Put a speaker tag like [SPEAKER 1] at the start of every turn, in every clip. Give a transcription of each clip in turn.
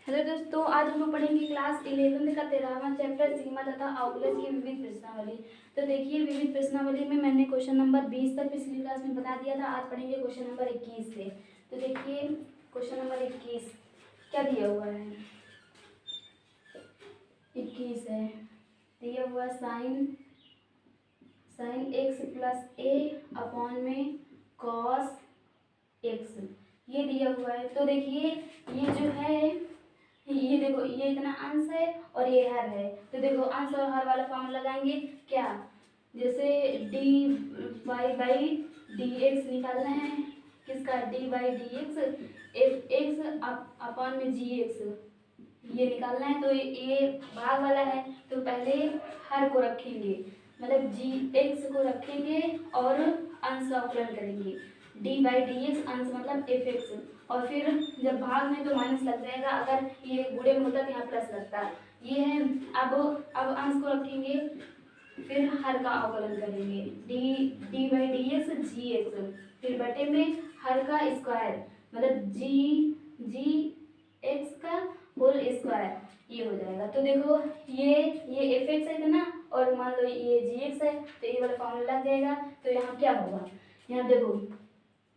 [SPEAKER 1] Hello दोस्तों, आज हम लोग पढ़ेंगे क्लास 11वीं का 13वां चैप्टर सीमा तथा अवकलज की विविध प्रश्नावली। तो देखिए, विविध प्रश्नावली में मैंने क्वेश्चन नंबर 20 तक पिछली क्लास में बता दिया था। आज पढ़ेंगे क्वेश्चन नंबर 21 से। तो देखिए, क्वेश्चन नंबर 21 क्या दिया हुआ है। 21 है दिया हुआ साइन x प्लस ए अपॉन में कॉस x, ये दिया हुआ है। तो देखिए, ये जो है, ये देखो, ये इतना अंश है और ये हर है। तो देखो, अंश और हर वाला फॉर्मूला लगाएंगे क्या, जैसे d y by D x निकालना है, किसका, d by D x f x upon में जी एक्स, ये निकालना है। तो ये भाग वाला है, तो पहले हर को रखेंगे, मतलब जी एक्स को रखेंगे और अंश का अवकलन करेंगे। डी बाई डी एक्स अंश मतलब एफ एक्स, और फिर जब भाग में तो माइनस लग जाएगा, अगर ये गुणे में होता तो यहाँ प्लस लगता। ये है। अब अंश को रखेंगे, फिर हर का अवकलन करेंगे, d by D x g x, फिर बटे में हर का स्क्वायर मतलब जी एक्स का होल स्क्वायर, ये हो जाएगा। तो देखो, ये एफ एक्स है ना, और मान लो ये जी एक्स है, तो ये वाला फॉर्मूला लग जाएगा। तो यहाँ क्या होगा, यहाँ देखो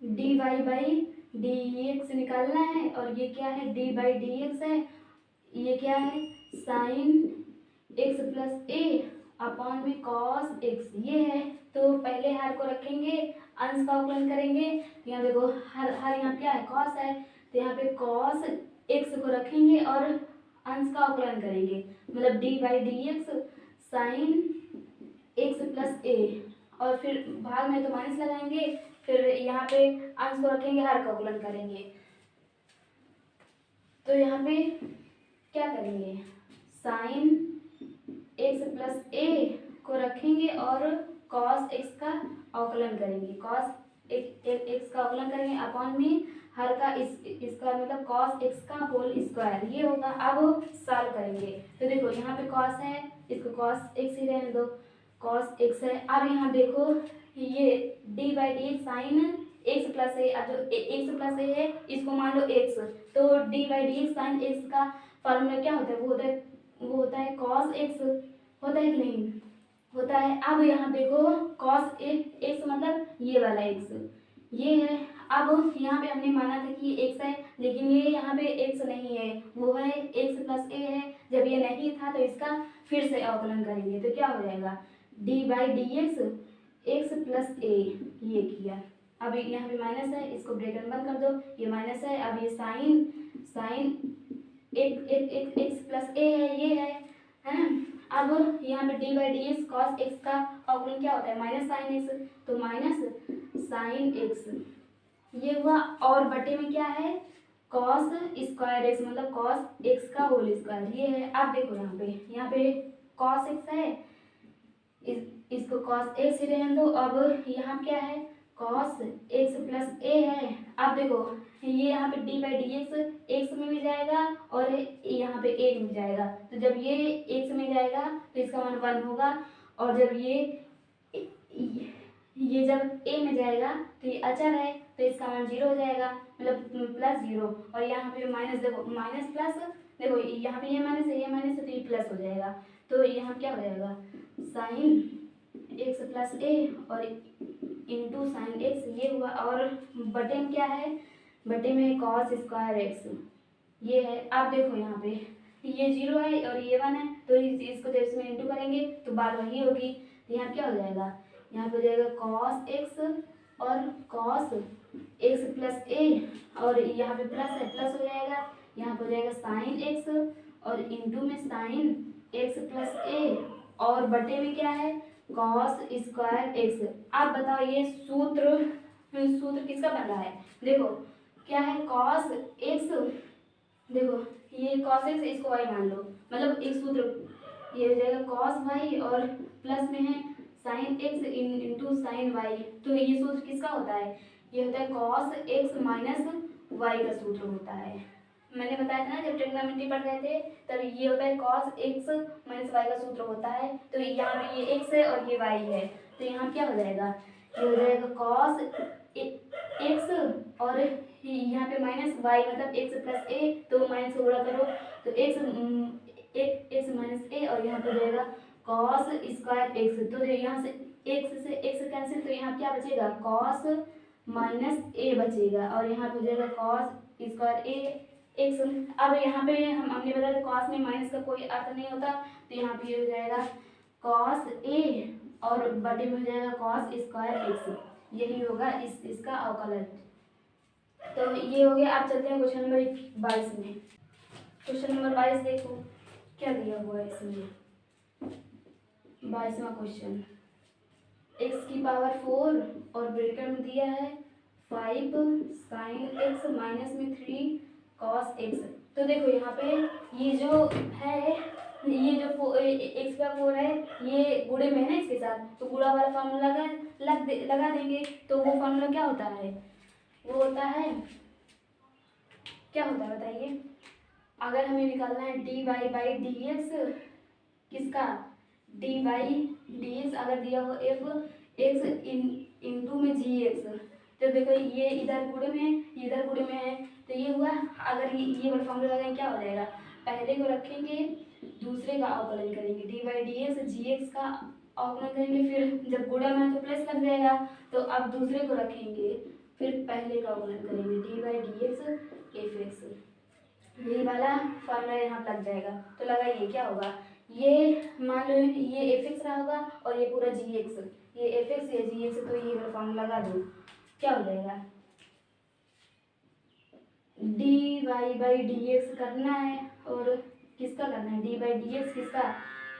[SPEAKER 1] d y by D x निकालना है, और ये क्या है, डी बाई डी एक्स है, ये क्या है, साइन एक्स प्लस ए अपॉन में कॉस एक्स, ये है। तो पहले हर को रखेंगे, अंश का अवकलन करेंगे। यहाँ देखो, हर यहाँ क्या है, कॉस है, तो यहाँ पे कॉस एक्स को रखेंगे और अंश का अवकलन करेंगे, मतलब D by D x sine X plus A, और फिर भाग में तो माइनस लगाएंगे, फिर यहाँ पे अंश को रखेंगे, हर का अवकलन करेंगे। तो यहाँ पे क्या करेंगे, साइन एक्स प्लस ए को रखेंगे और कॉस एक्स का अवकलन करेंगे, कॉस एक्स का अवकलन करेंगे अपॉन में हर का इसका मतलब कॉस एक्स का होल स्क्वायर, ये होगा। अब सॉल्व करेंगे, तो देखो यहाँ पे कॉस है, इसको कॉस एक्स ही रहने दो, कॉस एक्स है। अब यहाँ देखो, ये D by D x sine X plus A, अब जो एक्स प्लस ए है इसको मान लो एक्स, तो D by D x sine X का फॉर्मूला क्या होता है, वो होता है कॉस एक्स, होता है कि नहीं, होता है। अब यहाँ देखो, कॉस एक्स मतलब ये वाला एक्स, ये है। अब यहाँ पे हमने माना था कि ये एक्स है, लेकिन ये यहाँ पे एक्स नहीं है, वो है एक्स प्लस ए है। जब ये नहीं था तो इसका फिर से अवकलन करेंगे, तो क्या हो जाएगा, D by D X plus A, ये किया। अब यहाँ पे माइनस है, इसको ब्रैकेट बंद कर दो, ये माइनस है। अब ये साइन एक्स प्लस ए है, ये है ना। अब यहाँ पे D by D x cos x का अवकलन क्या होता है, माइनस साइन एक्स, तो माइनस साइन एक्स, ये हुआ। और बटे में क्या है, कॉस स्क्वायर एक्स मतलब कॉस एक्स का होल स्क्वायर, ये है। अब देखो यहाँ पे कॉस एक्स है, इसको कॉस एक्स ही रहने दो। अब यहाँ क्या है, कॉस एक्स प्लस ए है। अब देखो, ये यहाँ पे डी बाई डी एक्स में भी जाएगा और यहाँ पे ए में जाएगा, तो जब ये एक्स में जाएगा तो इसका मान 1 होगा, और जब ये जब ए में जाएगा तो ये अचर है, तो इसका मान 0 हो जाएगा, मतलब प्लस 0। और यहाँ पे माइनस, देखो माइनस प्लस, देखो यहाँ पे ये माइनस है, ये माइनस है, तो ये प्लस हो जाएगा। तो यहाँ क्या हो जाएगा, साइन एक्स प्लस ए और इंटू साइन एक्स, ये हुआ। और बटे में क्या है, बटे में कॉस स्क्वायर एक्स, ये है। अब देखो यहाँ पे ये 0 है और ये 1 है, तो इसको जब इसमें इंटू करेंगे तो बात वही होगी। तो यहाँ क्या हो जाएगा, यहाँ पे हो जाएगा कॉस एक्स और कॉस एक्स प्लस ए, और यहाँ पे प्लस है, प्लस हो जाएगा। यहाँ पे हो जाएगा साइन एक्स और इंटू में साइन एक्स प्लस ए, और बटे में क्या है, कॉस स्क्वायर एक्स। आप बताओ, ये सूत्र किसका बन रहा है, देखो क्या है, कॉस एक्स, देखो ये कॉस एक्स, इसको वाई मान लो, मतलब एक सूत्र ये हो जाएगा कॉस वाई, और प्लस में है sine x into sine y. तो ये सूत्र किसका होता है, ये होता है कॉस एक्स माइनस वाई का सूत्र होता है। मैंने बताया था ना, जब ट्रिग्नोमेट्री पढ़ रहे थे तब ये होता है कॉस एक्स माइनस वाई का सूत्र होता है। तो यहाँ पे ये एक्स है और ये वाई है, तो यहाँ क्या हो जाएगा, ये हो जाएगा कॉस एक्स और यहाँ पे माइनस वाई मतलब एक्स प्लस ए, तो माइनस को गुणा करो हो जाएगा कॉस स्क्वायर एक्स। तो यहाँ से एक्स कैंसिल, तो यहाँ क्या बचेगा कॉस माइनस ए बचेगा और यहाँ पे हो जाएगा कॉस स्क्वायर ए एक्स। अब यहाँ पे हमने बताया था कॉस में माइनस का कोई अर्थ नहीं होता, तो यहाँ पे ये हो जाएगा कॉस ए और बटे में हो जाएगा कॉस स्क्वायर एक्स। यही होगा इसका अवकलन। तो ये हो गया। आप चलते हैं क्वेश्चन नंबर 22 में। क्वेश्चन नंबर 22 देखो क्या दिया हुआ है इसमें। 22वां क्वेश्चन, एक्स की पावर 4 और ब्रैकेट में दिया है 5 साइन एक्स माइनस में 3 कॉस एक्स। तो देखो यहाँ पे ये जो है, ये जो एक्स का 4 है ये गुणे में है ना इसके साथ, तो गुणा वाला फार्मूला लगा देंगे। तो वो फार्मूला क्या होता है, वो होता है क्या होता है बताइए। अगर हमें निकालना है d y by D x, किसका डी वाई डी एक्स, अगर दिया हो एफ एक्स इंटू में जी एक्स, तो देखो ये इधर गुणे में है, इधर गुणे में है, तो ये हुआ। अगर ये वाला फॉर्मूला लगाएंगे क्या हो जाएगा, पहले को रखेंगे दूसरे का अवकलन करेंगे, d by D x g x का अवकलन करेंगे, फिर जब गुणा में तो प्लस लग जाएगा, तो अब दूसरे को रखेंगे फिर पहले का अवकलन करेंगे, d by D x f x. यही वाला फॉर्मूला यहाँ लग जाएगा। तो लगाइए क्या होगा, ये मान लो ये एफ एक्स रहा होगा और ये पूरा जी एक्स, ये एफ एक्स ये जी एक्स, तो ये वाला फॉर्मूला लगा दो, क्या हो जाएगा d y by D x करना है और किसका करना है, डी बाई डी एक्स किसका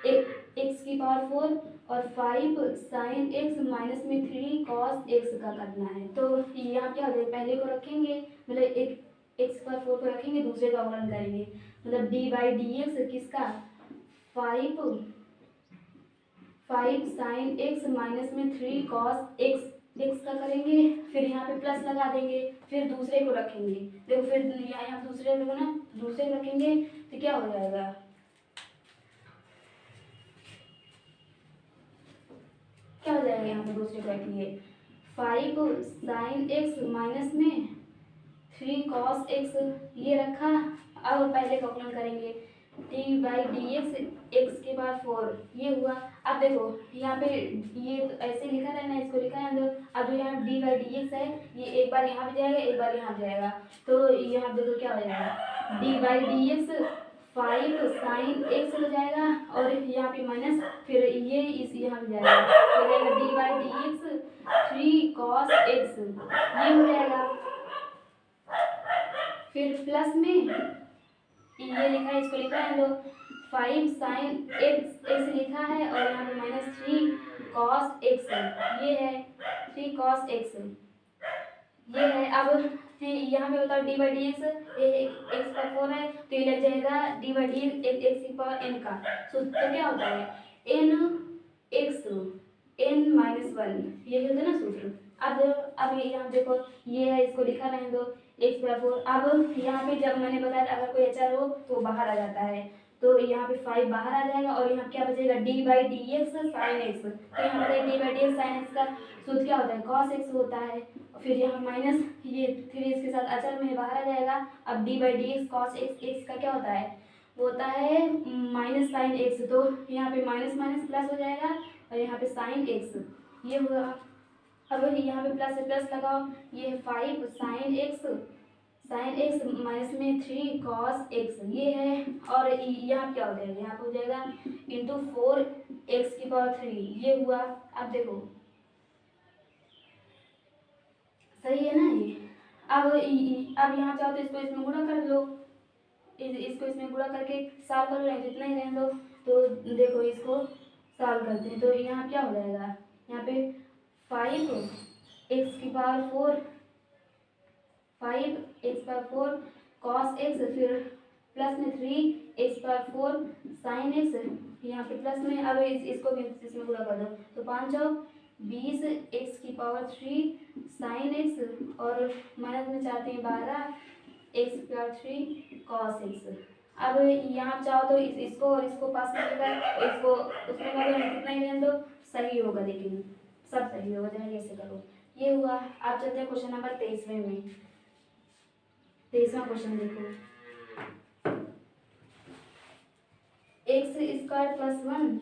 [SPEAKER 1] एक्स की पावर 4 और 5 साइन एक्स माइनस में 3 कॉस एक्स का करना है। तो यहाँ क्या हो जाएगा, पहले को रखेंगे मतलब एक एक्स पावर 4 को रखेंगे, दूसरे का अवकलन करेंगे, मतलब डी बाई डी एक्स किसका 5 साइन एक्स माइनस में 3 कॉस एक्स का करेंगे, फिर यहाँ पे प्लस लगा देंगे, फिर दूसरे को रखेंगे। देखो फिर यहाँ दूसरे को ना दूसरे को रखेंगे तो क्या हो जाएगा, क्या हो जाएगा यहाँ पे दूसरे को रखेंगे 5 साइन एक्स माइनस में 3 कॉस एक्स, ये रखा। अब पहले का अवकलन करेंगे डी बाई डी एक्स के बाद 4, ये हुआ। अब देखो यहाँ पे ये तो ऐसे लिखा है ना, इसको लिखा है अंदर। अब जो यहाँ डी बाई डी एक्स है ये एक बार यहाँ पे जाएगा एक बार यहाँ पे जाएगा, तो यहाँ देखो क्या हो जाएगा D by D x 5 sine x हो जाएगा और यहाँ पे माइनस, फिर ये इस यहाँ पे जाएगा हो जाएगा D by D x 3 cos x, ये हो जाएगा। फिर प्लस में ये लिखा है, इसको लिखा है तो 5 साइन एक्स लिखा है और यहाँ पे माइनस 3 कॉस एक्स, ये है 3 कॉस एक्स, ये है। अब यहाँ पे बताओ D by D x x का 4 है, तो ये लग जाएगा डी बाई डी एक्स की पावर एन का। तो क्या होता है एन एक्स एन माइनस 1, ये होता है ना सूत्र। अब यहाँ देखो ये है, इसको लिखा रहने दो एक्स बाय 4। अब यहाँ पे जब मैंने बताया अगर कोई अचर हो तो बाहर आ जाता है, तो यहाँ पे 5 बाहर आ जाएगा और यहाँ क्या बचेगा D by D x sine x. तो यहाँ पर D by D x sine X का सूत्र क्या होता है कॉस एक्स होता है, फिर यहाँ माइनस ये 3 इसके साथ अचर में बाहर आ जाएगा। अब D by D x cos x का क्या होता है, वो होता है माइनस साइन एक्स, तो यहाँ पे माइनस माइनस प्लस हो जाएगा और यहाँ पे साइन एक्स, ये हुआ। अब यहाँ पे प्लस से प्लस लगाओ, ये 5 साइन एक्स माइनस में 3 कॉस एक्स, ये है। और यहाँ क्या हो जाएगा, यहाँ पे हो जाएगा इंटू 4 एक्स की पावर 3, ये हुआ। अब देखो सही है ना ये। अब यहाँ चाहो तो इसको इसमें गुणा कर लो, इसको इसमें गुणा करके सॉल्व कर लो, जितना ही रहने दो। तो देखो इसको सॉल्व करते हैं, तो यहाँ क्या हो जाएगा, यहाँ पे 5 एक्स की power 4 5 x power 4 cos x, फिर प्लस में 3 एक्स पावर 4 साइन एक्स, यहाँ पे प्लस में। अब इसको भी इसमें गुणा कर दो, तो 5 20 एक्स की पावर 3 साइन एक्स और माइनस में 4 3 12 एक्स की पावर 3 कॉस एक्स। अब यहाँ चाहो तो इसको और इसको पास में लेकर इसको उसमें करो, कितना ही रहने दो, सही होगा, लेकिन सब सही होगा, चाहे जैसे करो। ये हुआ। आप चलते हैं क्वेश्चन नंबर 23वें में। 23वां क्वेश्चन देखो, x square plus one,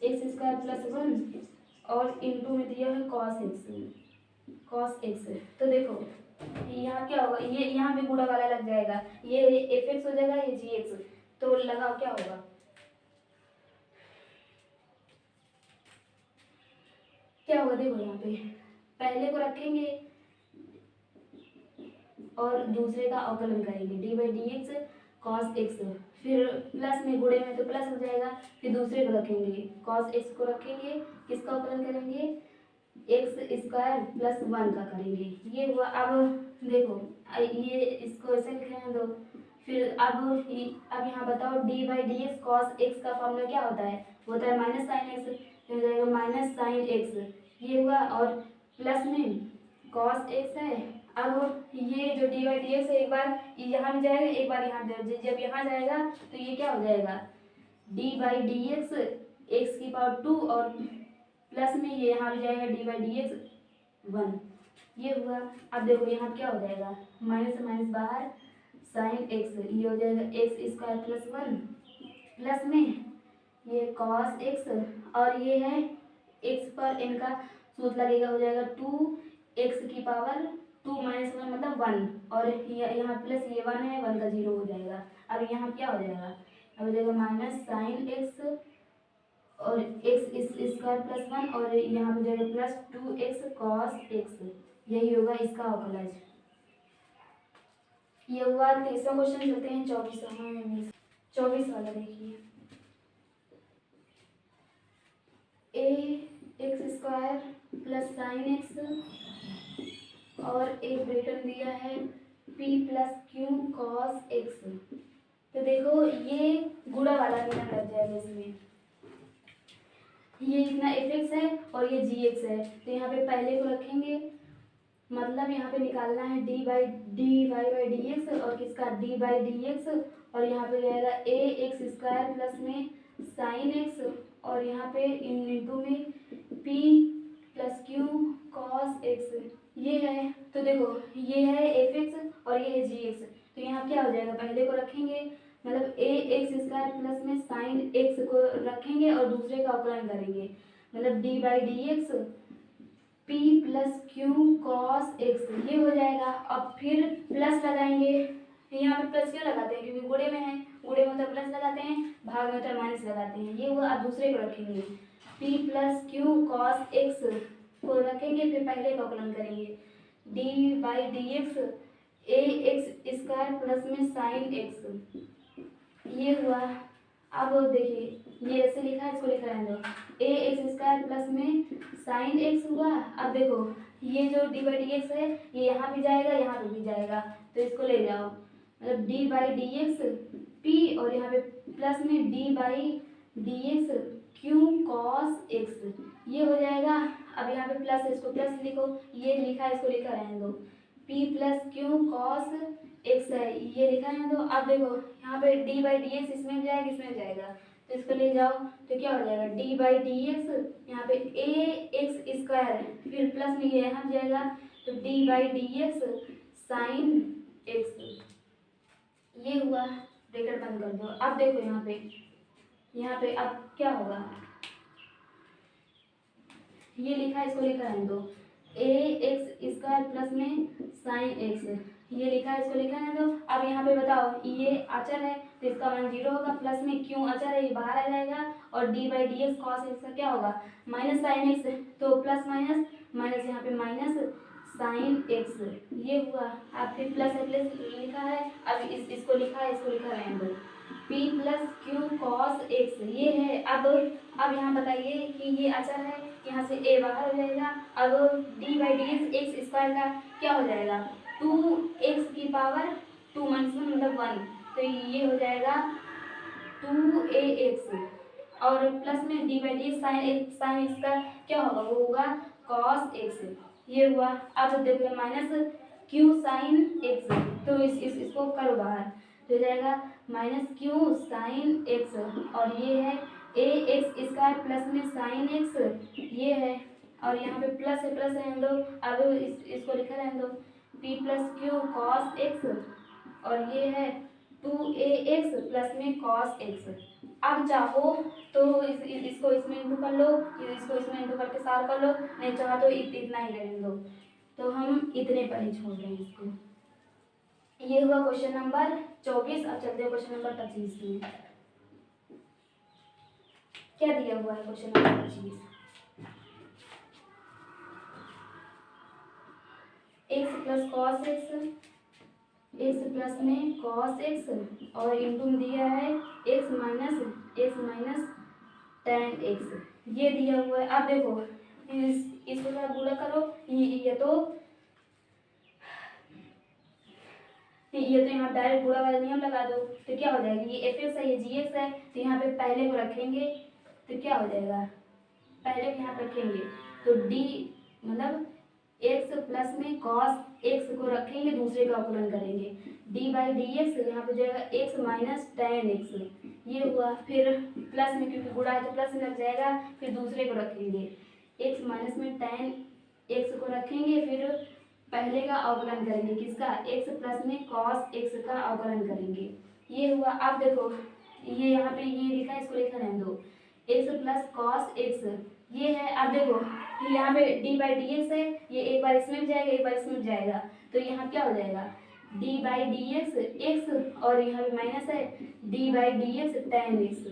[SPEAKER 1] x square plus one और इंटू में दिया है कॉस एक्स, कॉस एक्स। तो देखो यहाँ क्या होगा, ये यहाँ भी गुणा वाला लग जाएगा, ये एफ एक्स हो जाएगा, ये जी एक्स। तो लगाओ क्या होगा, क्या होगा देखो यहाँ पे पहले को रखेंगे और दूसरे का अवकलन करेंगे, d by D x cos x, फिर प्लस में गुणे में तो प्लस हो जाएगा, फिर दूसरे को रखेंगे कॉस एक्स को रखेंगे, किसका अवकलन करेंगे, एक्स स्क्वायर प्लस वन का करेंगे। ये हुआ। अब देखो ये इसको ऐसे लिखने दो, फिर अब यहाँ बताओ D by D x cos x का फॉर्मूला क्या होता है, होता है माइनस साइन एक्स, हो जाएगा माइनस साइन एक्स, ये हुआ। और प्लस में कॉस एक्स है। अब ये जो डी बाई डी एक्स है एक बार यहाँ भी जाएगा, एक बार यहाँ जब यहाँ जाएगा तो ये क्या हो जाएगा, D by D x x की पावर टू और प्लस में ये यहाँ भी जाएगा D by D x one, ये हुआ। अब देखो यहाँ क्या हो जाएगा, माइनस से माइनस बाहर साइन एक्स, ये हो जाएगा x square plus one, plus में ये कॉस एक्स और ये है एक्स पर इनका सूत्र लगेगा, हो जाएगा टू एक्स की पावर टू माइनस वन मतलब वन, और यहाँ प्लस ये वन है, वन का जीरो हो जाएगा। अब यहाँ क्या हो जाएगा, अब हो जाएगा माइनस साइन एक्स और एक्स स्क्वायर प्लस वन और यहाँ पे जाएगा plus two x cos x, यही होगा इसका अवकलज। ये हुआ तीसरा क्वेश्चन। चलते हैं 24 वाला देखिए, A X square plus sine X और एक रिटर्न दिया है P plus Q cos X. तो देखो ये गुणा वाला नियम लग जाएगा इसमें, ये इतना एफ एक्स है और ये जी एक्स है, तो यहाँ पे पहले को रखेंगे, मतलब यहाँ पे निकालना है d y by D x और किसका डी बाई डी एक्स, और यहाँ पे जाएगा ए एक्स स्क्वायर प्लस में साइन एक्स और यहाँ पे इंटू में P plus Q cos x, ये है। तो देखो ये है एफ एक्स और ये है जी एक्स, तो यहाँ क्या हो जाएगा, पहले को रखेंगे मतलब ए एक्स स्क्वायर प्लस में साइन एक्स को रखेंगे और दूसरे का अवकलन करेंगे, मतलब D by D x P plus Q cos x, ये हो जाएगा। अब फिर प्लस लगाएंगे, यहाँ पे प्लस क्यों लगाते हैं, क्योंकि गुणे में है, गुणे में तो प्लस लगाते हैं, भाग में तो माइनस लगाते हैं, ये हुआ। अब दूसरे को रखेंगे P plus Q cos x को रखेंगे, फिर पहले का अवकलन करेंगे d by D x A X square plus में साइन एक्स, ये हुआ। अब देखिए ये ऐसे लिखा है, इसको लिखा रहने दो, ए एक्स स्क्वायर प्लस में साइन एक्स हुआ। अब देखो ये जो डी बाई डी एक्स है ये यहाँ भी जाएगा, यहाँ पे भी जाएगा, तो इसको ले जाओ, मतलब D by D x P और यहाँ पे प्लस में D by D x Q cos x, ये हो जाएगा। अब यहाँ पे प्लस है, इसको प्लस लिखो, ये लिखा है इसको लिखा रहने दो, P plus Q cos x है, ये लिखा है। तो अब देखो यहाँ पे डी बाई डी एक्स इसमें भी जाएगा, इसमें भी जाएगा, तो इसको ले जाओ, तो क्या हो जाएगा डी बाई डी एक्स, यहाँ पे ए एक्स स्क्वायर है, फिर प्लस में ये यहाँ जाएगा, तो D by D x sine x, ये हुआ। ब्रैकेट बंद कर दो। अब देखो यहाँ पे अब क्या होगा, ये लिखा है इसको लिखा रहने दो, ए एक्स स्क्वायर प्लस में साइन एक्स, ये लिखा है इसको लिखा है तो अब यहाँ पे बताओ ये अचर है तो इसका मान जीरो होगा, प्लस में क्यों अचर है ये बाहर आ जाएगा, और D by D x cos x का क्या होगा माइनस साइन एक्स, तो प्लस माइनस माइनस यहाँ पे माइनस साइन एक्स, ये हुआ। अब फिर प्लस लिखा है, अब इसको लिखा है इसको लिखा रहने दो, P plus Q cos x, ये है। अब यहाँ बताइए कि ये अचर है, यहाँ से ए बाहर हो जाएगा, अब D by D x x square का क्या हो जाएगा टू एक्स की पावर टू माइनस वन मतलब वन, तो ये हो जाएगा टू ए एक्स, और प्लस में D by D x sine X का क्या होगा वो होगा कॉस एक्स, ये हुआ। अब देखो माइनस क्यू साइन एक्स, तो इसको करो बाहर, तो हो जाएगा माइनस क्यू साइन एक्स, और ये है ए एक्स स्क्वायर प्लस में साइन एक्स, ये है, और यहाँ पे प्लस है प्लस रहने दो, अब इसको लिखा रहने दो P plus Q cos x, और ये है टू ए एक्स प्लस में कॉस एक्स, अब चाहो तो इसको इसमें इंटू कर लो, इसको इसमें इंटू करके सार कर लो, नहीं चाहो तो इतना ही रहने दो। तो हम इतने पर ही छोड़ रहे हैं इसको। ये हुआ क्वेश्चन नंबर 24। अब चलते हैं क्वेश्चन नंबर 25 में। क्या दिया हुआ है question number 25? X plus cos x, x plus में कॉस एक्स और इंटू में दिया है एक्स माइनस टेन एक्स, ये दिया हुआ है। अब देखो इसको थोड़ा गुणा करो, ये तो यहाँ डायरेक्ट गुणा वाला नियम लगा दो, तो क्या हो जाएगा, ये एफ एक्स है, ये जी एक्स है, तो यहाँ पे पहले को रखेंगे तो क्या हो जाएगा, पहले को यहाँ रखेंगे तो डी मतलब एक्स प्लस में कॉस एक्स को रखेंगे, दूसरे का अवकलन करेंगे, डी बाई डी एक्स यहाँ पे जाएगा एक्स माइनस टेन एक्स, ये हुआ। फिर प्लस में क्योंकि गुणा है तो प्लस में लग जाएगा, फिर दूसरे को रखेंगे एक्स माइनस में टेन एक्स को रखेंगे, फिर पहले का अवकलन करेंगे, किसका, एक्स प्लस में कॉस एक्स का अवकलन करेंगे, ये हुआ। अब देखो ये यहाँ पे ये लिखा है, इसको लिखा रहने दो, एक्स प्लस कॉस एक्स ये है। अब देखो यहाँ पे डी बाई डी एक्स है, ये एक बार इसमें भी जाएगा एक बार इसमें भी जाएगा, तो यहाँ क्या हो जाएगा, D by D x x और यहाँ पे माइनस है d by D X ten X,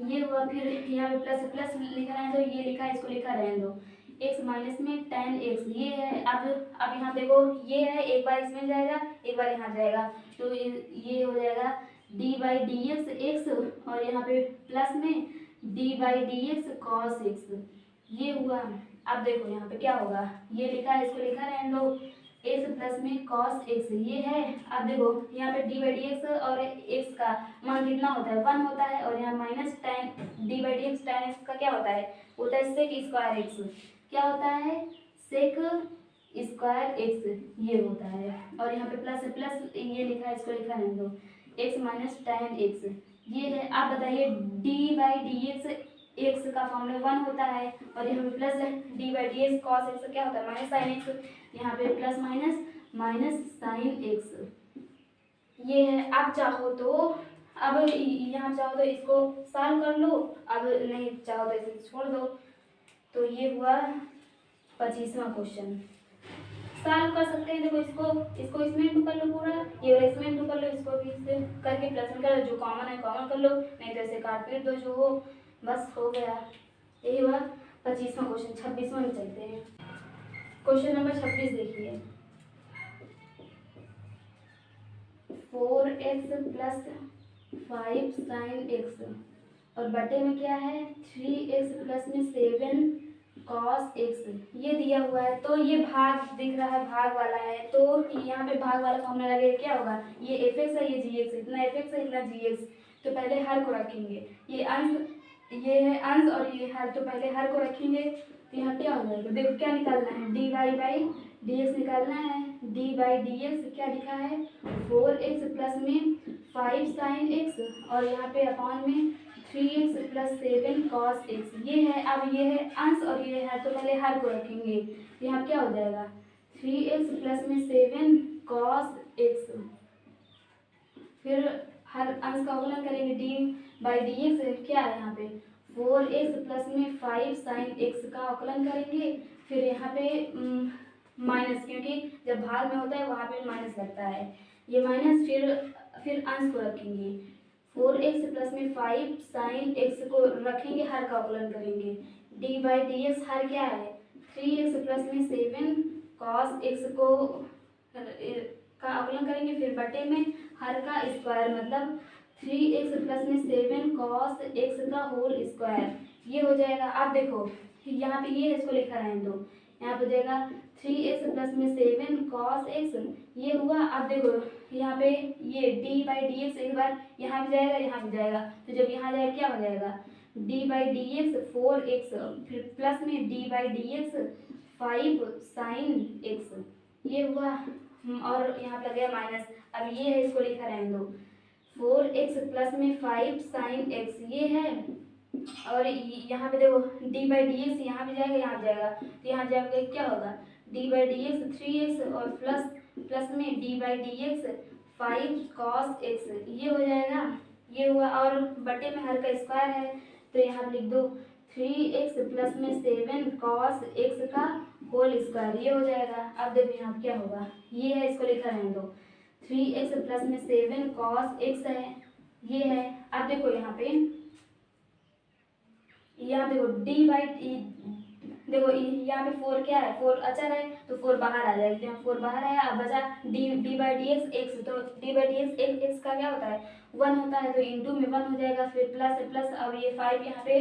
[SPEAKER 1] ये हुआ। फिर यहाँ पे प्लस प्लस लिखा रहने दो, ये लिखा है इसको लिखा रहने दो, एक्स माइनस में टेन एक्स ये है। अब यहाँ देखो ये है, एक बार इसमें जाएगा एक बार यहाँ जाएगा, तो ये हो जाएगा D by D x x और यहाँ पे प्लस में D by D x cos x, ये हुआ। अब देखो यहाँ पे क्या होगा, ये लिखा है इसको लिखा रहने दो, एक्स प्लस में कॉस एक्स ये है। अब देखो यहाँ पे डी बाई डी एक्स और एक्स का मान कितना होता है, 1 होता है, और यहाँ minus ten D by D X ten x का क्या होता है सेक स्क्वायर एक्स, क्या होता है, सेक स्क्वायर एक्स ये होता है। और यहाँ पे प्लस प्लस ये लिखा है इसको लिखा रहने दो, एक्स माइनस टेन एक्स ये है। आप बताइए डी बाई डी एक्स का फॉर्मूला 1 होता है, और यहाँ पे plus D by D x cos x क्या होता है माइनस साइन एक्स, यहाँ पे प्लस माइनस साइन एक्स ये है। आप चाहो तो अब यहाँ चाहो तो इसको सॉल्व कर लो, अब नहीं चाहो तो इसे छोड़ दो। तो ये हुआ 25वां क्वेश्चन, सॉल्व कर सकते हैं। देखो इसको इसमें इंटू कर लो, पूरा ये वाला इसमें इंटू कर लो, इसको भी इससे करके प्लस में कर लो, जो कॉमन है कॉमन कर लो, नहीं तो ऐसे काट पीट दो, जो हो बस हो गया। यही हुआ 25वां क्वेश्चन। 26वां में चलते हैं। क्वेश्चन नंबर 26 देखिए, 4x प्लस 5 साइन एक्स और बटे में क्या है 3x प्लस में 7 कॉस एक्स ये दिया हुआ है। तो ये भाग दिख रहा है, भाग वाला है, तो यहाँ पे भाग वाला फॉर्मूला लगेगा, क्या होगा, ये एफ एक्स है ये जी एक्स है, इतना एफ एक्स है इतना जी एक्स, तो पहले हर को रखेंगे, ये अंश ये है अंश और ये हर, तो पहले हर को रखेंगे, तो यहाँ क्या हो जाएगा, देखो क्या निकालना है, d y by D x निकालना है, डी बाई डी एक्स क्या लिखा है 4x प्लस में 5 साइन एक्स और यहाँ पे अपॉन में 3x प्लस 7 कॉस एक्स ये है। अब ये है अंश और ये है, तो पहले हर को रखेंगे, यहाँ क्या हो जाएगा 3x प्लस में 7 कॉस एक्स, फिर हर अंश का अवकलन करेंगे, डी बाई डी एक्स क्या है यहाँ पे 4x प्लस में 5 साइन एक्स का अवकलन करेंगे, फिर यहाँ पे माइनस, क्योंकि जब भाग में होता है वहाँ पे माइनस लगता है, ये माइनस, फिर अंश को रखेंगे 4x प्लस में 5 साइन एक्स को रखेंगे, हर का अवकलन करेंगे, डी बाई डी एक्स हर क्या है 3x प्लस में 7 कॉस एक्स को का अवकलन करेंगे, फिर बटे में हर का स्क्वायर मतलब 3x प्लस में 7 कॉस एक्स का होल स्क्वायर ये हो जाएगा। अब देखो यहाँ पे ये इसको लिखा रहने दो, यहाँ पे जाएगा 3x प्लस में 7 कॉस एक्स ये हुआ। अब देखो यहाँ पे ये d बाई डी एक्स एक बार यहाँ भी जाएगा यहाँ भी जाएगा, तो जब यहाँ जाएगा क्या हो जाएगा d by D x 4x फिर प्लस में d by D x 5 sine x ये हुआ, और यहाँ पे गया माइनस। अब ये है इसको लिखा रहने दो 4x प्लस में 5 साइन एक्स ये है, और यहाँ पे देखो d बाई डी एक्स यहाँ भी जाएगा यहाँ भी जाएगा, तो यहाँ जाएगा क्या होगा d by D x 3x और प्लस में d by D x 5 cos x ये हो जाएगा, ये हुआ। हुआ, और बटे में हर का स्क्वायर है तो यहाँ लिख दो 3x प्लस में 7 cos x का होल स्क्वायर, ये हो जाएगा। अब देखो यहाँ क्या होगा, ये है, इसको लिखा रहने दो, 3x प्लस में 7 cos x है, ये है। अब देखो यहाँ पे, यहाँ देखो d बाई, देखो यहाँ पे 4 क्या है, 4 अचर है तो 4 बाहर आ जाएगा, यहाँ 4 बाहर आया। अब बचा d by D x x, तो d by D x x का क्या होता है 1 होता है, तो इंटू में 1 हो जाएगा, फिर प्लस प्लस, अब ये 5 यहाँ पे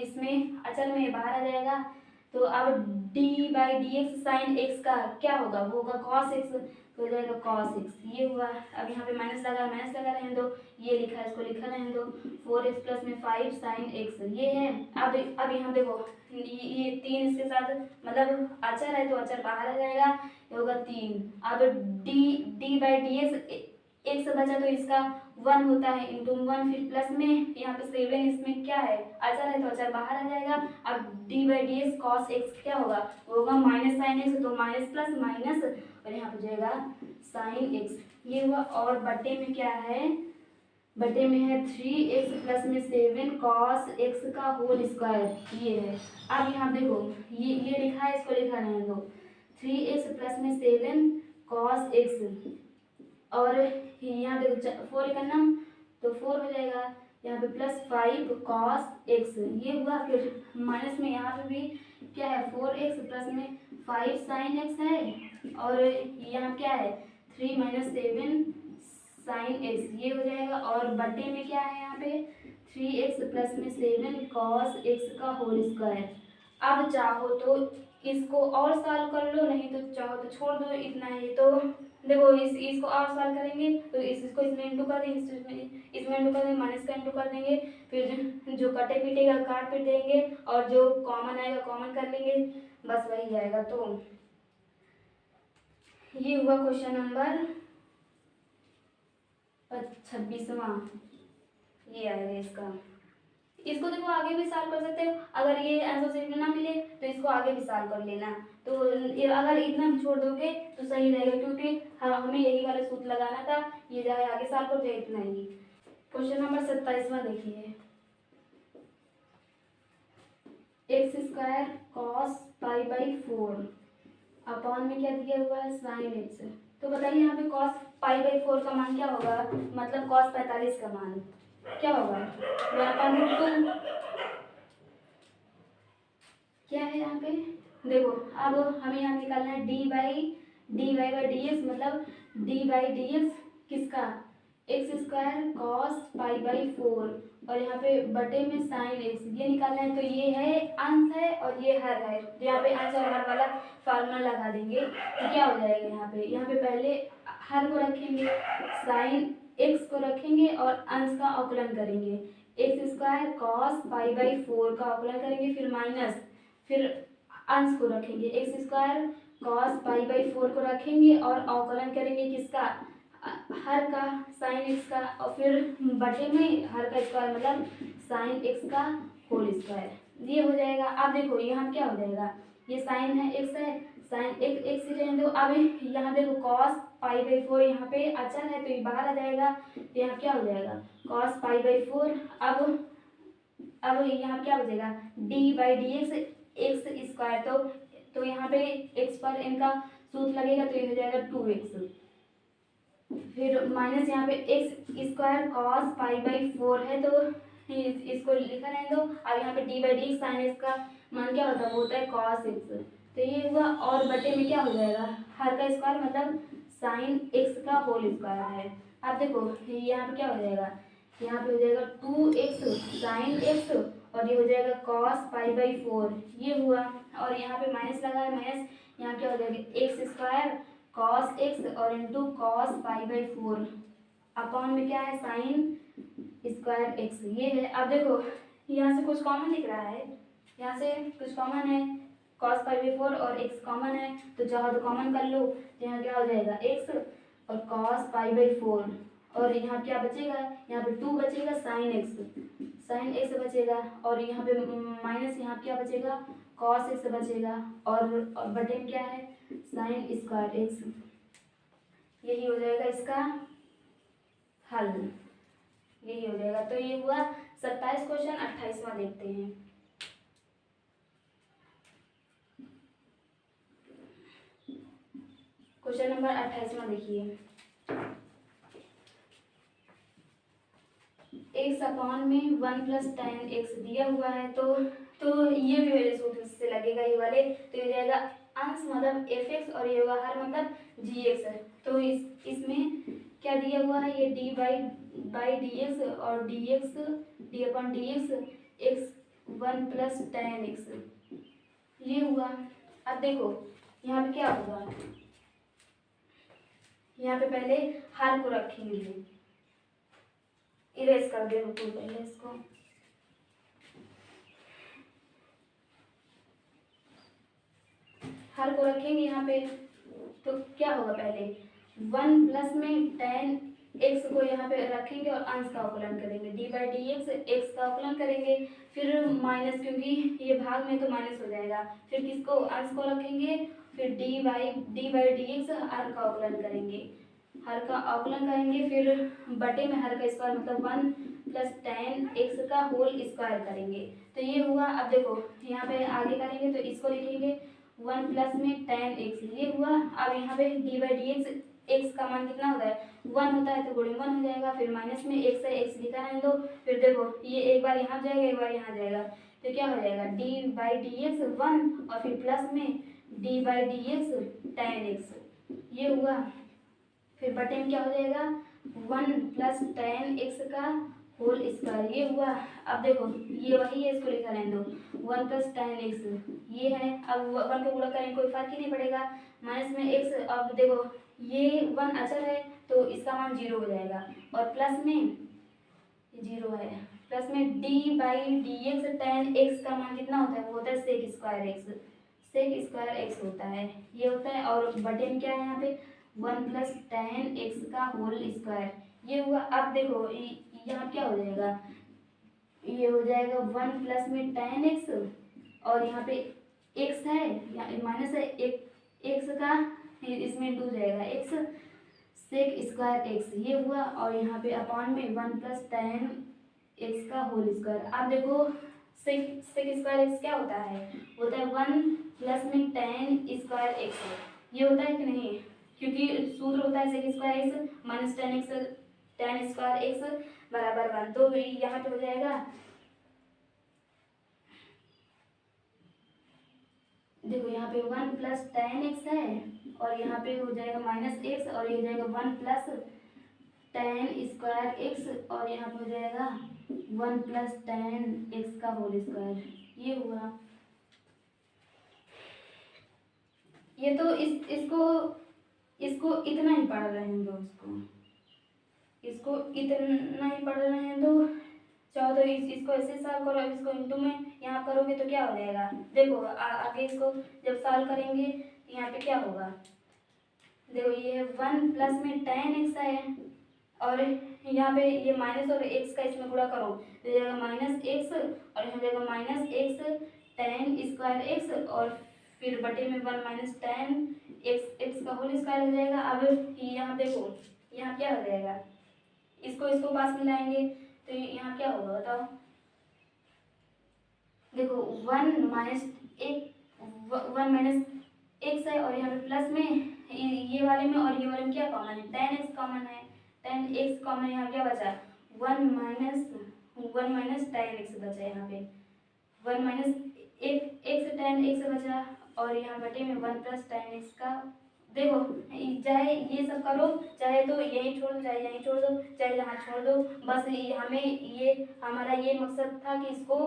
[SPEAKER 1] इसमें अचर में बाहर आ जाएगा। तो अब d by D x sine X का क्या होगा, वो होगा cos x, तो हो जाएगा cos x, ये हुआ। अब यहाँ पे माइनस लगा रहने दो, ये लिखा है इसको लिखा रहने दो, 4x प्लस में 5 साइन x, ये है। अब यहाँ देखो ये 3 इसके साथ मतलब अचर है तो अचर बाहर आ जाएगा, ये होगा 3। अब d बाई डी एक्स बचा तो इसका 1 होता है इंटू 1, फिर प्लस में यहाँ पे 7, इसमें क्या है अचर है तो अचर बाहर आ जाएगा। अब d by D x cos x क्या होगा, वो होगा माइनस साइन एक्स, तो माइनस प्लस माइनस और यहाँ पे जाएगा साइन एक्स, ये हुआ। और बटे में क्या है, बटे में है 3x प्लस में 7 cos x का होल स्क्वायर, ये है। अब यहाँ देखो ये लिखा है, इसको लिखा रहने दो, 3x प्लस में 7 cos x, और यहाँ देखो 4 का नाम तो 4 हो जाएगा, यहाँ पे प्लस 5 cos x, ये हुआ। फिर माइनस में यहाँ पे भी क्या है 4x प्लस में 5 sin x है, और यहाँ क्या है 3 माइनस 7 sin x, ये हो जाएगा। और बटे में क्या है यहाँ पे 3x प्लस में 7 cos x का होल स्क्वायर। अब चाहो तो इसको और सॉल्व कर लो, नहीं तो चाहो तो छोड़ दो, इतना ही। तो देखो इसको और सॉल्व करेंगे तो इसको इसमें इंटू कर देंगे, इसमें इंटू कर देंगे, माइनस का इंटू कर देंगे, फिर जो कटे पीटेगा काट पीट देंगे, और जो कॉमन आएगा कॉमन कर लेंगे, बस वही आएगा। तो ये हुआ क्वेश्चन नंबर 26वां, ये आएगा इसका। इसको देखो आगे भी सॉल्व कर सकते हो, अगर ये आंसर सीट में ना मिले तो इसको आगे भी सॉल्व कर लेना। तो अगर इतना भी छोड़ दोगे तो सही रहेगा, क्योंकि हमें यही वाला सूत्र लगाना था, ये चाहे आगे सॉल्व कर जाए इतना ही। क्वेश्चन नंबर 27वां देखिए, x square cos pi by 4 upon में क्या दिया हुआ है साइन एक्स। तो बताइए यहाँ पे कॉस पाई बाई 4 का मान क्या होगा, मतलब कॉस 45 का मान क्या होगा, 1/√2 क्या है यहाँ पे। देखो अब हमें यहाँ निकालना है डी बाई डी एक्स, मतलब डी बाई डी एक्स किसका, x square cos pi by 4, और यहाँ पे बटे में साइन एक्स, ये निकालना है। तो ये है अंश है और ये हर है, तो यहाँ पे अंश और हर वाला फार्मूला लगा देंगे, तो क्या हो जाएगा यहाँ पे पहले हर को रखेंगे, साइन एक्स को रखेंगे और अंश का अवकलन करेंगे, x square cos pi by 4 का अवकलन करेंगे, फिर माइनस, फिर अंश को रखेंगे, x square cos pi by 4 को रखेंगे और अवकलन करेंगे किसका, हर का साइन एक्स का, और फिर बटे में हर का स्क्वायर मतलब साइन एक्स का होल स्क्वायर, ये हो जाएगा। अब देखो यहाँ क्या हो जाएगा, ये साइन है एक्स है, साइन एक्स एक्स ही रहने दो। अब यहाँ देखो कॉस पाई बाई 4 यहाँ पे अचर है तो ये बाहर आ जाएगा, तो यहाँ क्या हो जाएगा कॉस पाई बाई 4। अब यहाँ क्या बचेगा D by D x square, तो यहाँ पे एक्स पर इनका सूत्र लगेगा, तो ये हो जाएगा 2x, फिर माइनस यहाँ पे x square cos pi by 4 है तो इसको लिखा रहने दो। अब यहाँ पे D by D sign X का मान क्या होता है, वो होता है कॉस एक्स, तो ये हुआ। और बटे में क्या हो जाएगा हर का स्क्वायर मतलब साइन एक्स का होल स्क्वायर है। अब देखो यहाँ पे क्या हो जाएगा, यहाँ पे हो जाएगा 2x साइन एक्स और ये हो जाएगा कॉस पाई बाई 4, ये हुआ। और यहाँ पे माइनस लगा है, माइनस यहाँ क्या हो जाएगा एक्स स्क्वायर कॉस एक्स और into cos pi by 4 upon में क्या है साइन स्क्वायर एक्स, ये है। अब देखो यहाँ से कुछ कॉमन दिख रहा है, यहाँ से कुछ कॉमन है, कॉस पाई बाई 4 और एक्स कॉमन है, तो चाहो तो कॉमन कर लो, तो यहाँ क्या हो जाएगा एक्स और कॉस पाई बाई 4, और यहाँ क्या बचेगा, यहाँ पे 2 बचेगा साइन एक्स बचेगा, और यहाँ पे माइनस यहाँ क्या बचेगा कॉस एक्स बचेगा, और बटे में क्या है साइन स्क्वायर एक्स, यही हो जाएगा इसका हल, यही हो जाएगा। तो ये हुआ 27 क्वेश्चन। 28वां देखते हैं। क्वेश्चन नंबर 28वां देखिए। x अपॉन में 1 प्लस tan x दिया हुआ है, तो ये भी मेरे सूत्र से लगेगा ये वाले, तो ये जाएगा अंश मतलब fx और ये होगा हर मतलब gx है। तो इसमें क्या दिया हुआ है, ये d बाई dx और dx d upon dx x 1 plus tan x ये हुआ। अब देखो यहाँ पे क्या होगा, यहाँ पे पहले हर को रखेंगे, इरेज कर दे बिल्कुल पहले इसको। हर को रखेंगे यहाँ पे, तो क्या होगा, पहले 1 प्लस में tan x को यहाँ पे रखेंगे और अंश का अवकलन करेंगे, d बाई डी एक्स का अवकलन करेंगे, फिर माइनस, क्योंकि ये भाग में तो माइनस हो जाएगा, फिर किसको, अंश को रखेंगे, फिर d बाई डी एक्स हर का अवकलन करेंगे, हर का अवकलन करेंगे, फिर बटे में हर का स्क्वायर मतलब 1 प्लस tan x का होल स्क्वायर करेंगे। तो ये हुआ। अब देखो यहाँ पे आगे करेंगे तो इसको लिखेंगे 1 प्लस में tan x ये हुआ। अब यहाँ पे d बाई डी एक्स का मान कितना होता है, 1 होता है, तो गुणे 1 हो जाएगा, फिर माइनस में x है, x लिखा है तो फिर देखो ये एक बार यहाँ जाएगा एक बार यहाँ जाएगा, तो क्या हो जाएगा d बाई डी एक्स 1 और फिर प्लस में d by D x tan x ये हुआ। फिर बटे में क्या हो जाएगा 1 प्लस tan x का होल स्क्वायर ये हुआ। अब देखो ये वही है, इसको लिखा रहने दो 1 प्लस tan x ये है। अब 1 को गुणा करें कोई फर्क ही नहीं पड़ेगा, माइनस में x, अब देखो ये 1 अचर है तो इसका मान 0 हो जाएगा, और प्लस में 0 है, प्लस में d by D x tan x का मान कितना होता है, वो होता है सेक स्क्वायर x होता है, ये होता है। और बटे में क्या है यहाँ पे 1 प्लस tan x का होल स्क्वायर ये हुआ। अब देखो यहाँ क्या हो जाएगा, ये हो जाएगा 1 प्लस में tan x और यहाँ पे x है, यहाँ माइनस है, एक x का इसमें 2 जाएगा x सेक स्क्वायर x ये हुआ, और यहाँ पे अपॉन में 1 प्लस tan x का होल स्क्वायर। अब देखो सेक स्क्वायर x क्या होता है, 1 प्लस में tan स्क्वायर x ये होता है कि नहीं, क्योंकि सूत्र होता है sec square x minus tan square x बराबर 1, तो यहाँ पे हो जाएगा, देखो यहाँ पे 1 प्लस tan x है और यहाँ पे हो जाएगा माइनस x और ये हो जाएगा 1 प्लस tan स्क्वायर x और यहाँ पे हो जाएगा 1 प्लस tan x का होल स्क्वायर ये हुआ। ये तो इसको इतना ही पढ़ रहे हैं दोस्तों, इसको इतना ही पढ़ रहे हैं, तो चाहो तो इसको ऐसे सॉल्व करो, इसको इंटू में यहाँ करोगे तो क्या हो जाएगा, देखो आगे इसको जब सॉल्व करेंगे यहाँ पे क्या होगा, देखो ये है 1 प्लस में tan x है और यहाँ पे ये माइनस और x का इसमें गुणा करो तो ये जाएगा माइनस x और यहाँ जाएगा minus x tan square x और फिर बटे में 1 माइनस tan x का होल स्क्वायर हो जाएगा। अब यहाँ देखो यहाँ क्या हो जाएगा, इसको पास में लाएंगे तो यहाँ क्या होगा बताओ, देखो 1 माइनस x है और यहाँ पे प्लस में ये वाले में और ये वाले में क्या कॉमन है, tan x कॉमन है, tan x कॉमन, यहाँ क्या बचा 1 माइनस tan x बचा, यहाँ पे 1 माइनस x tan x बचा और यहाँ बटे में 1 प्लस tan x का, देखो चाहे ये सब करो, चाहे तो यही छोड़ दो, चाहे यहीं छोड़ दो, चाहे यहाँ छोड़ दो, बस हमें ये हमारा ये मकसद था कि इसको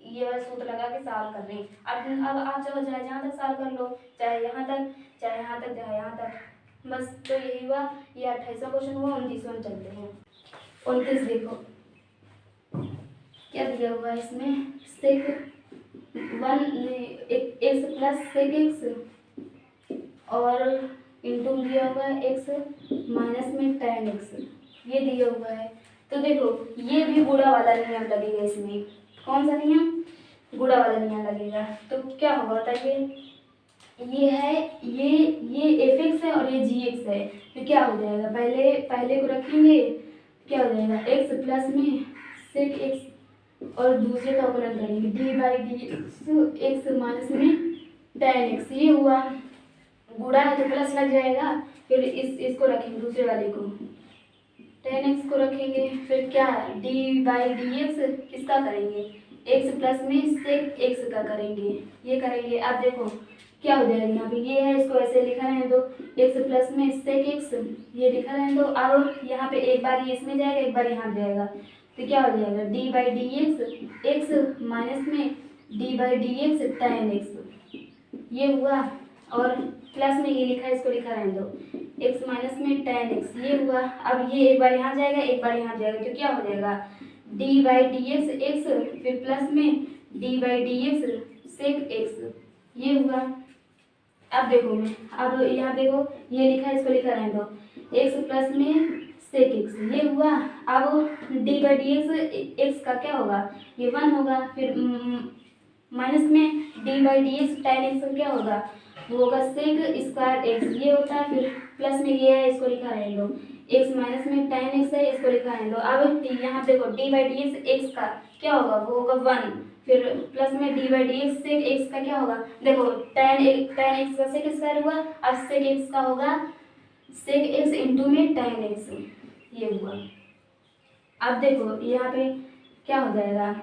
[SPEAKER 1] ये वाला सूत्र लगा के सॉल्व कर लें। अब आप चलो चाहे जहाँ तक सॉल्व कर लो, चाहे यहाँ तक, चाहे यहाँ तक, चाहे यहाँ तक, बस तो यही हुआ। ये 28वां क्वेश्चन हुआ। 29वां चलते हैं। 29 देखो क्या दिया हुआ है इसमें, सेक 1 x प्लस सेक x और इंटू दिया हुआ है x माइनस में tan x ये दिया हुआ है। तो देखो ये भी गुणा वाला नियम लगेगा इसमें, कौन सा नियम, गुणा वाला नियम लगेगा। तो क्या होगा बताइए, ये है ये fx है और ये gx है, तो क्या हो जाएगा, पहले को रखेंगे क्या हो जाएगा x प्लस में सेक एक्स और दूसरे का अवकलन करेंगे d by D x minus में टेन एक्स। ये हुआ, गुणा है तो प्लस लग जाएगा, फिर इसको रखेंगे दूसरे वाले को, टेन एक्स को रखेंगे, फिर क्या डी बाई डी एक्स किसका करेंगे, एक्स प्लस में सेक एक्स का करेंगे, ये करेंगे। अब देखो क्या हो जाएगा, यहाँ पे ये है, इसको ऐसे लिखा रहने दो, एक्स प्लस में सेक एक्स, ये लिखा रहने दो। अब यहाँ पे एक बार ये इसमें जाएगा, एक बार यहाँ जाएगा, तो क्या हो जाएगा D by D x, X minus में D by D X ten X, ये हुआ। और प्लस में ये लिखा है, इसको लिखा रहने दो, एक्स माइनस में टेन एक्स, ये हुआ। अब ये एक बार यहाँ जाएगा, एक बार यहाँ जाएगा, तो क्या हो जाएगा D by D x x, फिर प्लस में D by D x sec x, ये हुआ। अब देखो मैं, अब यहाँ देखो ये लिखा है, इसको लिखा रहने दो, एक्स प्लस में सेक एक्स, ये हुआ। अब D by D x x का क्या होगा, ये 1 होगा, फिर माइनस में D by D X ten x का क्या होगा, वो होगा सेक स्क्वायर एक्स, ये होता है। फिर प्लस में ये है, इसको लिखा रहने दो, एक्स माइनस में टेन एक्स है, इसको लिखा रहने दो। अब यहाँ देखो d by D x x का क्या होगा, वो होगा 1, फिर प्लस में D by D x sec x का क्या होगा, देखो टेन एक्स का सेक स्क्वायर हुआ, अब सेक एक्स का होगा सेक एक्स इंटू में टेन एक्स, ये हुआ। अब देखो यहाँ पे क्या हो जाएगा,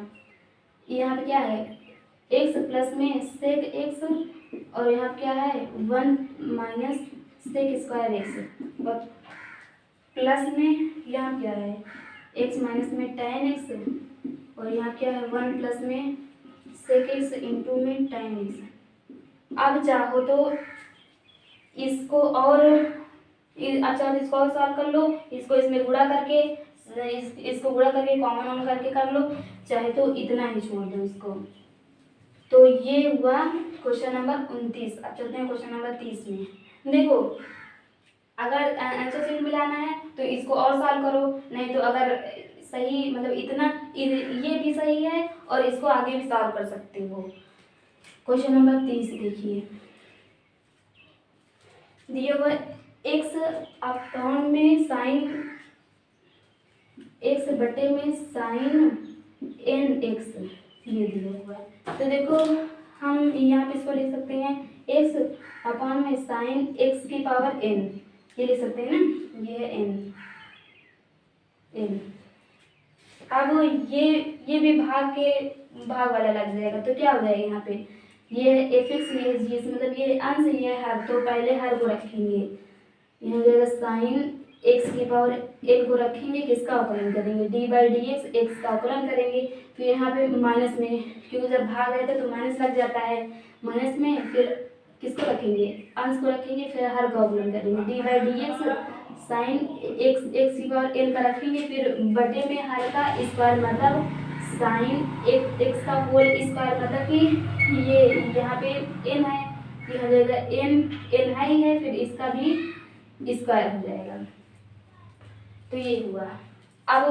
[SPEAKER 1] यहाँ पे क्या है एक्स प्लस में सेक एक्स, और यहाँ क्या है 1 माइनस सेक स्क्वायर एक्स, और प्लस में यहाँ क्या है एक्स माइनस में टेन एक्स, और यहाँ क्या है 1 प्लस में सेक एक्स इंटू में टेन एक्स। अब चाहो तो इसको और इसको और सॉल्व कर लो, इसको इसमें गुणा करके इसको गुणा करके कॉमन ऑन करके कर लो, चाहे तो इतना ही छोड़ दो इसको। तो ये हुआ क्वेश्चन नंबर 29। अब चलते हैं क्वेश्चन नंबर 30 में। देखो अगर आंसर शीट मिलाना है तो इसको और सॉल्व करो, नहीं तो अगर सही मतलब इतना ये भी सही है और इसको आगे भी सॉल्व कर सकते हो। क्वेश्चन नंबर 30 देखिए, दिया हुआ एक्स अपॉन में साइन एक्स बटे में साइन एन एक्स, ये दिया हुआ है। तो देखो हम यहाँ पे इसको लिख सकते हैं एक्स अपॉन में साइन एक्स की पावर एन, ये लिख सकते हैं ना, ये है एन। अब ये भी भाग वाला लग जाएगा, तो क्या हो जाएगा यहाँ पे ये है एफ एक्स, ये है जी एक्स, मतलब ये अंश ये है हर, तो पहले हर को रखेंगे, यहाँ हो जाएगा साइन एक्स की पावर एन को रखेंगे, किसका अवकलन करेंगे d by D x, x का अवकलन करेंगे। फिर यहाँ पे माइनस में, क्योंकि जब भाग रहता है तो माइनस लग जाता है, माइनस में फिर किसको रखेंगे अंश को रखेंगे, फिर हर का अवकलन करेंगे d by D x sine x की पावर एन का रखेंगे, फिर बटे में हर का स्क्वायर, मतलब साइन एक्स का होल स्क्वायर, मतलब कि ये यहाँ पे एन है, ये हो जाएगा एन है ही है, फिर इसका भी स्क्वायर हो जाएगा। तो ये हुआ। अब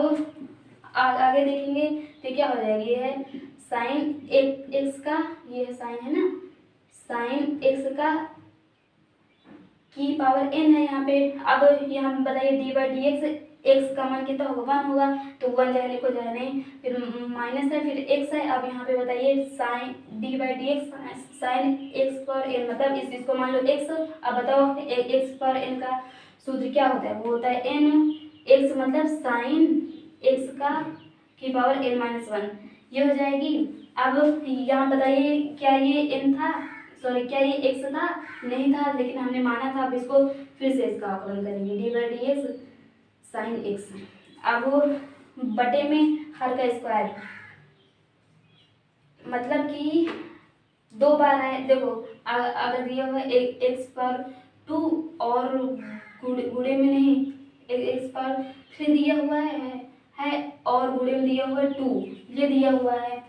[SPEAKER 1] आगे देखेंगे तो क्या हो जाएगा, ये है साइन एक्स का, ये है साइन है ना, साइन एक्स का की पावर एन है यहाँ पे। अब यहाँ बताइए डी बाई डी एक्स का मान कितना होगा 1 होगा, तो 1 जाने को जाए नहीं, फिर माइनस है, फिर एक्स है। अब यहाँ पे बताइए sine d by D x sine x पर एन, मतलब इसको मान लो एक्स। अब बताओ एक्स पर एन का सूत्र क्या होता है, वो होता है एन एक्स, मतलब साइन एक्स का की पावर एन माइनस 1, ये हो जाएगी। अब यहाँ बताइए क्या ये एन था, सॉरी क्या ये एक्स था, नहीं था, लेकिन हमने माना था। अब इसको फिर से इसका अवकलन करेंगे d by D x sine x, अब बटे में हर का स्क्वायर, मतलब कि 2 बार है। देखो अगर दिया हुआ एक्स पर 2 और गुणे में नहीं, एक्स पर 3 दिया हुआ है और गुणे में दिया हुआ है 2, ये दिया हुआ है,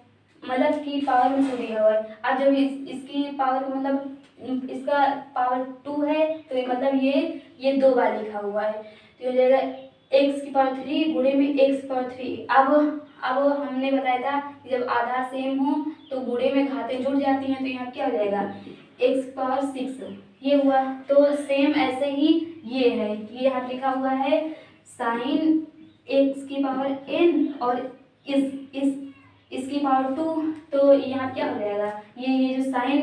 [SPEAKER 1] मतलब कि पावर में 2 दिया हुआ है। अब जब इसकी पावर मतलब इसका पावर 2 है तो ये मतलब ये 2 बार लिखा हुआ है, तो हो जाएगा एक्स की पावर 3 गुणे में एक्स पावर 3। अब हमने बताया था कि जब आधार सेम हो तो गुणे में घातें जुड़ जाती हैं, तो यहाँ क्या हो जाएगा एक्स पावर 6, ये हुआ। तो सेम ऐसे ही ये है, ये यहाँ लिखा हुआ है साइन एक्स की पावर एन और इसकी पावर 2, तो यहाँ क्या हो जाएगा, ये जो साइन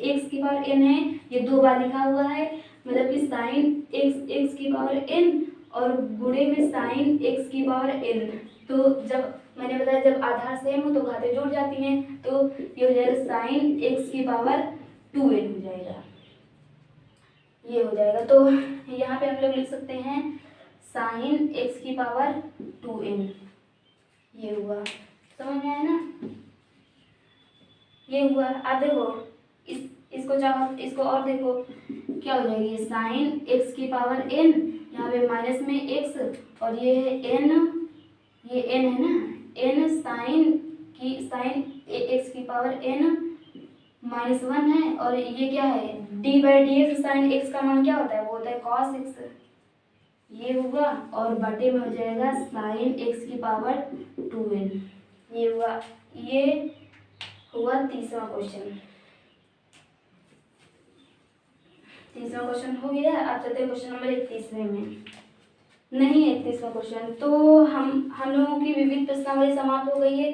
[SPEAKER 1] x की पावर n है ये 2 बार लिखा हुआ है, मतलब कि साइन x की पावर n और गुणे में साइन x की पावर n। तो जब मैंने बताया जब आधार सेम हो तो घातें जुड़ जाती हैं, तो ये हो जाएगा साइन x की पावर 2n हो जाएगा, ये हो जाएगा। तो यहाँ पे हम लोग लिख सकते हैं साइन x की पावर 2n, ये हुआ, समझ में आया ना, ये हुआ। अब देखो इसको चाहो इसको और देखो क्या हो जाएगी, साइन x की पावर n, यहाँ पे माइनस में x और ये है n, ये n है ना, n साइन x की पावर n -1 है, और ये क्या है d/dx, साइन x का मान क्या होता है, वो होता है cos x, ये हुआ, और बटे में हो जाएगा साइन x की पावर 2n, ये हुआ। ये हुआ तीसरा क्वेश्चन हो गया। अब चलते हैं क्वेश्चन नंबर 31वें में, नहीं 31वां क्वेश्चन। तो हम लोगों की विविध प्रश्नावली समाप्त हो गई है।